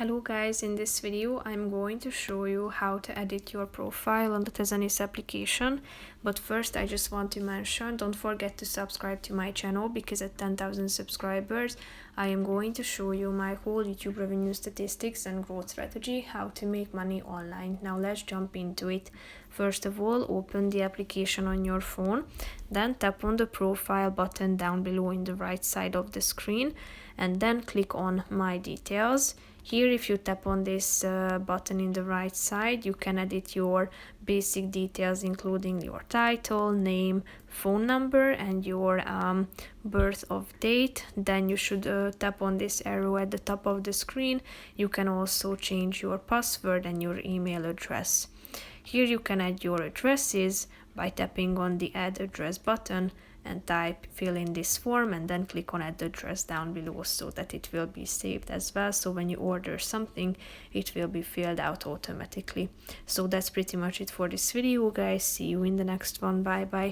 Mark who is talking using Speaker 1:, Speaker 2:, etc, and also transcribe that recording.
Speaker 1: Hello guys, in this video I'm going to show you how to edit your profile on the Tezenis application. But first I just want to mention, don't forget to subscribe to my channel because at 10,000 subscribers I am going to show you my whole YouTube revenue statistics and growth strategy, how to make money online. Now let's jump into it. First of all, open the application on your phone, then tap on the profile button down below in the right side of the screen and then click on My Details. Here, if you tap on this button in the right side, you can edit your basic details, including your title, name, phone number, and your birth of date. Then you should tap on this arrow at the top of the screen. You can also change your password and your email address. Here you can add your addresses by tapping on the Add Address button and fill in this form and then click on Add Address down below so that it will be saved as well. So when you order something, it will be filled out automatically. So that's pretty much it for this video, guys. See you in the next one. Bye bye.